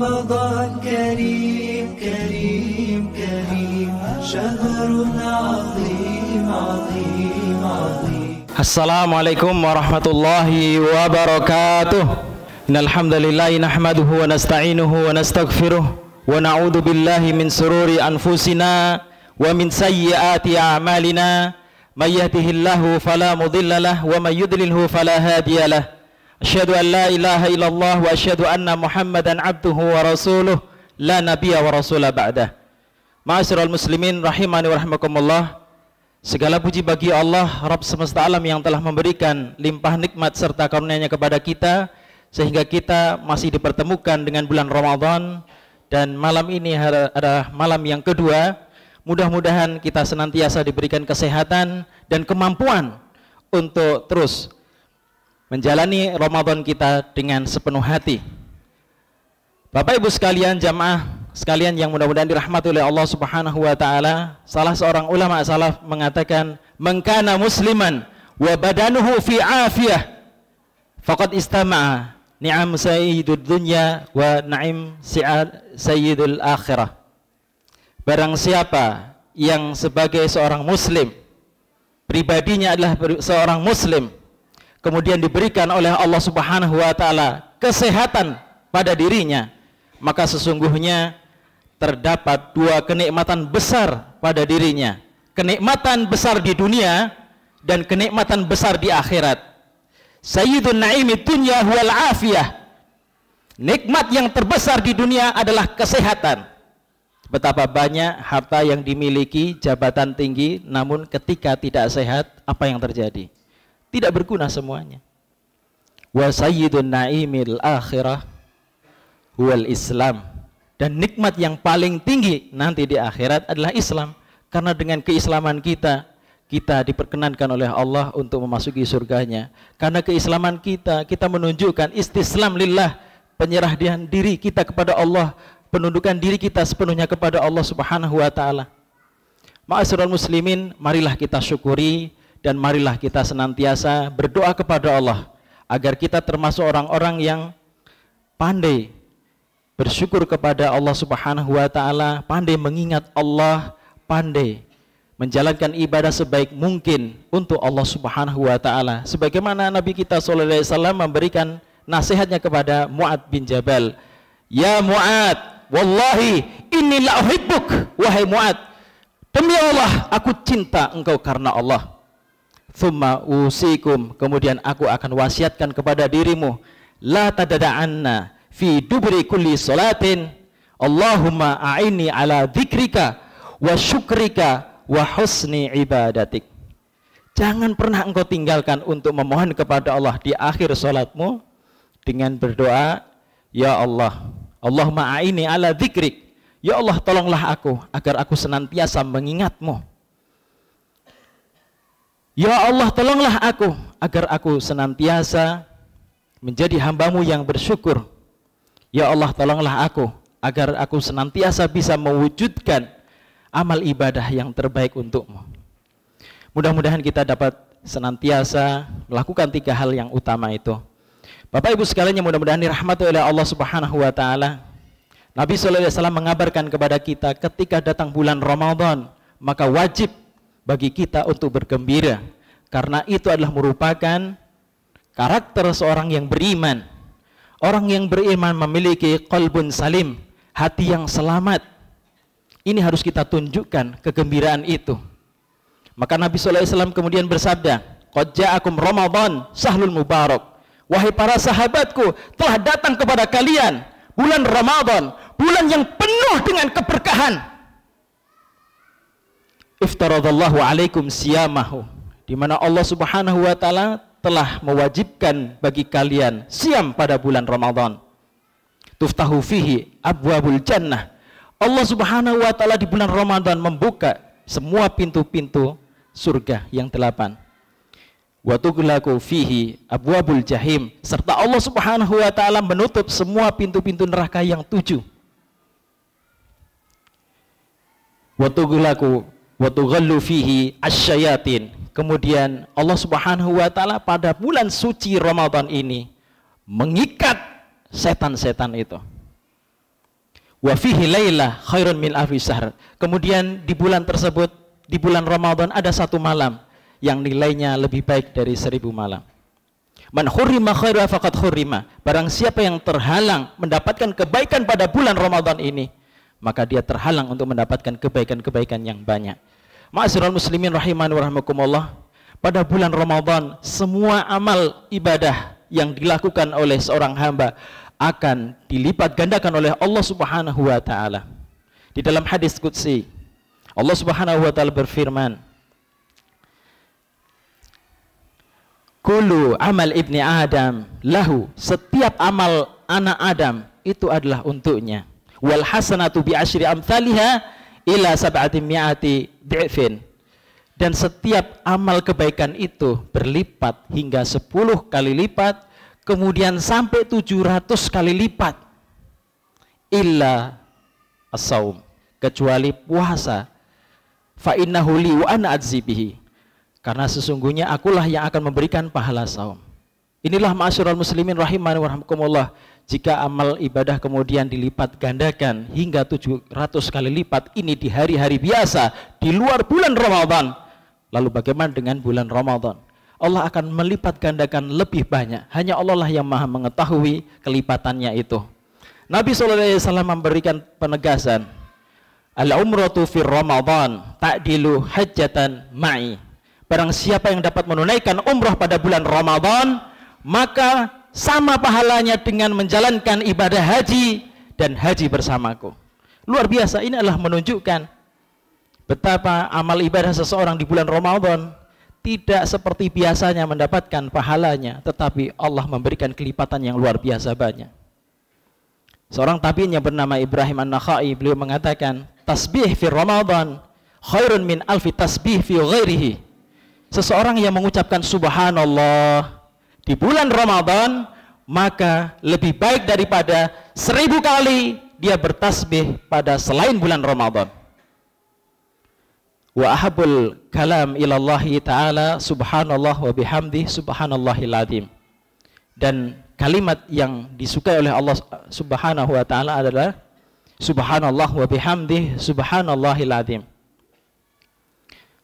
رمضان كريم كريم كريم شهر عظيم عظيم عظيم. Assalamualaikum warahmatullahi wabarakatuh. Innal hamdalillah nahmaduhu wa nasta'inuhu wa nastaghfiruh wa na'udzu billahi min sururi anfusina wa min sayyiati a'malina. May yahdihillahu fala mudhillalah wa may yudlilhu fala hadiyalah. Asyhadu an la ilaha illallah wa asyhadu anna Muhammadan abduhu wa rasuluh la nabiyya wa rasula ba'dah. Ma'asyiral muslimin rahimani wa rahimakumullah. Segala puji bagi Allah Rabb semesta alam yang telah memberikan limpah nikmat serta karunia-Nya kepada kita sehingga kita masih dipertemukan dengan bulan Ramadan, dan malam ini adalah malam yang kedua. Mudah-mudahan kita senantiasa diberikan kesehatan dan kemampuan untuk terus menjalani Ramadan kita dengan sepenuh hati. Bapak Ibu sekalian, jamaah sekalian yang mudah-mudahan dirahmati oleh Allah Subhanahu wa taala, salah seorang ulama salaf mengatakan, "Man kana musliman wa badanuhu fi afiyah faqad istama'a ni'am sayyidud dunya wa na'im sayyidul akhirah." Barang siapa yang sebagai seorang muslim, pribadinya adalah seorang muslim, kemudian diberikan oleh Allah Subhanahu wa taala kesehatan pada dirinya, maka sesungguhnya terdapat dua kenikmatan besar pada dirinya. Kenikmatan besar di dunia dan kenikmatan besar di akhirat. Sayyidun na'imid dunya huwal afiyah. Nikmat yang terbesar di dunia adalah kesehatan. Betapa banyak harta yang dimiliki, jabatan tinggi, namun ketika tidak sehat, apa yang terjadi? Tidak berguna semuanya. Wa sayyidun na'imil akhirah huwal Islam. Dan nikmat yang paling tinggi nanti di akhirat adalah Islam. Karena dengan keislaman kita, kita diperkenankan oleh Allah untuk memasuki surganya. Karena keislaman kita, kita menunjukkan istislam lillah, penyerahan diri kita kepada Allah, penundukan diri kita sepenuhnya kepada Allah Subhanahu wa taala. Ma'asyiral muslimin, marilah kita syukuri dan marilah kita senantiasa berdoa kepada Allah agar kita termasuk orang-orang yang pandai bersyukur kepada Allah Subhanahu wa taala, pandai mengingat Allah, pandai menjalankan ibadah sebaik mungkin untuk Allah Subhanahu wa taala. Sebagaimana Nabi kita sallallahu alaihi wasallam memberikan nasihatnya kepada Mu'ad bin Jabal. Ya Mu'ad, wallahi inni la uhibbuk, wahai Mu'ad, demi Allah aku cinta engkau karena Allah. Thumma usikum, kemudian aku akan wasiatkan kepada dirimu, la tadada'anna fi dubri kulli salatin Allahumma a'inni ala dzikrika wa syukrika wa husni ibadatik. Jangan pernah engkau tinggalkan untuk memohon kepada Allah di akhir salatmu dengan berdoa, ya Allah, Allahumma a'inni ala dzikrik, ya Allah tolonglah aku agar aku senantiasa mengingatmu. Ya Allah tolonglah aku agar aku senantiasa menjadi hambamu yang bersyukur. Ya Allah tolonglah aku agar aku senantiasa bisa mewujudkan amal ibadah yang terbaik untukmu. Mudah-mudahan kita dapat senantiasa melakukan tiga hal yang utama itu. Bapak Ibu sekalian yang mudah-mudahan dirahmati oleh Allah Subhanahu wa taala, Nabi sallallahu alaihi wasallam mengabarkan kepada kita ketika datang bulan Ramadan, maka wajib bagi kita untuk bergembira, karena itu adalah merupakan karakter seorang yang beriman. Orang yang beriman memiliki qalbun salim, hati yang selamat. Ini harus kita tunjukkan kegembiraan itu. Maka Nabi sallallahu alaihi wasallam kemudian bersabda, qad ja'akum Ramadan sahlul mubarak. Wahai para sahabatku, telah datang kepada kalian bulan Ramadan, bulan yang penuh dengan keberkahan. Iftaradallahu alaikum siyamahu, di mana Allah Subhanahu wa taala telah mewajibkan bagi kalian siam pada bulan Ramadan. Tuftahu fihi abwabul jannah. Allah Subhanahu wa taala di bulan Ramadan membuka semua pintu-pintu surga yang 8. Wa tughlaqu fihi abwabul jahim, serta Allah Subhanahu wa taala menutup semua pintu-pintu neraka yang 7. Wa tughlaqu wa tughallu fihi asyayatin. Kemudian Allah Subhanahu wa taala pada bulan suci Ramadan ini mengikat setan-setan itu. Wa fihi lailah khairun min alfi syahr. Kemudian di bulan tersebut, di bulan Ramadan ada satu malam yang nilainya lebih baik dari 1000 malam. Man hurrima khaira faqad hurrima. Barang siapa yang terhalang mendapatkan kebaikan pada bulan Ramadan ini, maka dia terhalang untuk mendapatkan kebaikan-kebaikan yang banyak. Ma'asyiral muslimin rahimani wa rahmakumullah, pada bulan Ramadan semua amal ibadah yang dilakukan oleh seorang hamba akan dilipat gandakan oleh Allah Subhanahu wa taala. Di dalam hadis qudsi, Allah Subhanahu wa taala berfirman, kullu amal ibni Adam lahu, setiap amal anak Adam itu adalah untuknya. Wal hasanatu bi asyri amsalha ila sab'ati mi'ati dhi'fin. Dan setiap amal kebaikan itu berlipat hingga 10 kali lipat, kemudian sampai 700 kali lipat. Illa as-saum, kecuali puasa. Fa innahu li wa ana ajzi bihi. Karena sesungguhnya akulah yang akan memberikan pahala saum. Inilah ma'asyiral muslimin rahimani wa rahmakumullah, jika amal ibadah kemudian dilipat gandakan hingga 700 kali lipat ini di hari-hari biasa di luar bulan Ramadan, lalu bagaimana dengan bulan Ramadan? Allah akan melipat gandakan lebih banyak. Hanya Allah lah yang maha mengetahui kelipatannya itu. Nabi SAW memberikan penegasan, al-umratu fir Ramadan ta'dilu hajjatan ma'i. Barang siapa yang dapat menunaikan umrah pada bulan Ramadan, maka sama pahalanya dengan menjalankan ibadah haji dan haji bersamaku. Luar biasa, ini adalah menunjukkan betapa amal ibadah seseorang di bulan Ramadan tidak seperti biasanya mendapatkan pahalanya, tetapi Allah memberikan kelipatan yang luar biasa banyak. Seorang tabi'in yang bernama Ibrahim An-Nakhai, beliau mengatakan, tasbih fi Ramadan khairun min alfi tasbih fi ghairihi. Seseorang yang mengucapkan subhanallah di bulan Ramadan, maka lebih baik daripada 1000 kali dia bertasbih pada selain bulan Ramadan. Wa ahabul kalam ilallahi ta'ala subhanallah wa bihamdih subhanallahil azim. Dan kalimat yang disukai oleh Allah Subhanahu wa taala adalah subhanallah wa bihamdih subhanallahil azim.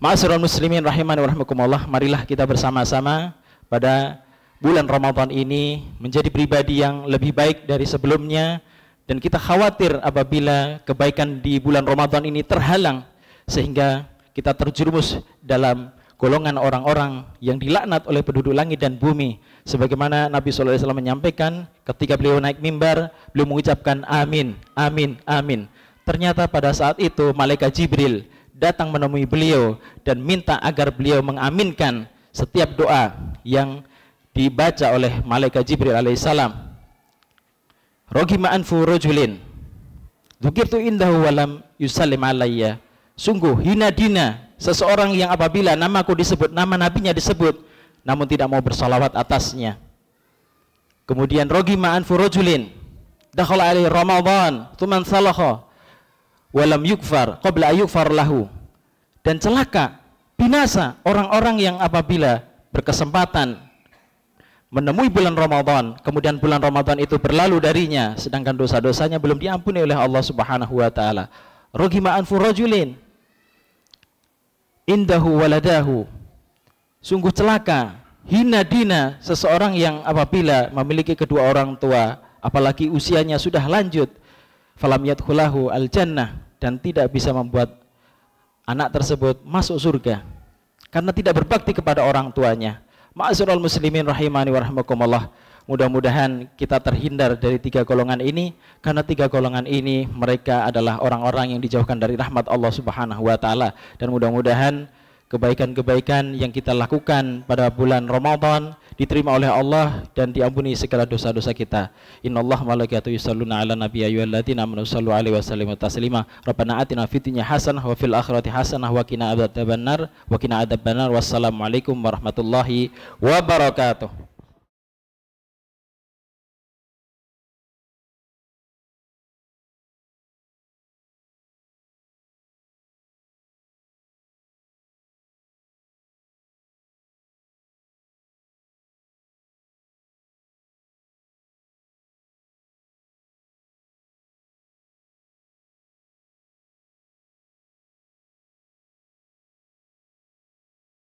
Ma'asyiral muslimin rahimani wa rahmakumullah, marilah kita bersama-sama pada bulan Ramadan ini menjadi pribadi yang lebih baik dari sebelumnya, dan kita khawatir apabila kebaikan di bulan Ramadan ini terhalang sehingga kita terjerumus dalam golongan orang-orang yang dilaknat oleh penduduk langit dan bumi, sebagaimana Nabi SAW menyampaikan ketika beliau naik mimbar, beliau mengucapkan amin, amin, amin. Ternyata pada saat itu malaikat Jibril datang menemui beliau dan minta agar beliau mengaminkan setiap doa yang dibaca oleh malaikat Jibril alaihissalam. Rogima anfu rajulin dzukirtu indahu walam yusallim alayya. Sungguh hina dina seseorang yang apabila namaku disebut, nama nabinya disebut, namun tidak mau bersalawat atasnya. Kemudian rogima anfu rajulin dakhala alaihi Ramadan tsumma salakha walam yukfar qabla yukfar lahu. Dan celaka, binasa orang-orang yang apabila berkesempatan menemui bulan Ramadan, kemudian bulan Ramadan itu berlalu darinya, sedangkan dosa-dosanya belum diampuni oleh Allah Subhanahu wa taala. Rogima anfu rajulin indahu waladahu. Sungguh celaka, hina dina seseorang yang apabila memiliki kedua orang tua, apalagi usianya sudah lanjut, falam yadkhulahu al-jannah, dan tidak bisa membuat anak tersebut masuk surga karena tidak berbakti kepada orang tuanya. Ma'asyiral muslimin rahimani wa rahmakumullah, mudah-mudahan kita terhindar dari 3 golongan ini, karena 3 golongan ini mereka adalah orang-orang yang dijauhkan dari rahmat Allah Subhanahu wa taala. Dan mudah-mudahan kebaikan-kebaikan yang kita lakukan pada bulan Ramadan diterima oleh Allah dan diampuni segala dosa-dosa kita. Innallaha malaikatahu yusholluna 'alan nabiyyi ayyuhalladzina amanu shallu 'alaihi wa sallimu taslima. Rabbana atina fid dunya hasanah wa fil akhirati hasanah wa qina adzabannar. Wassalamualaikum warahmatullahi wabarakatuh.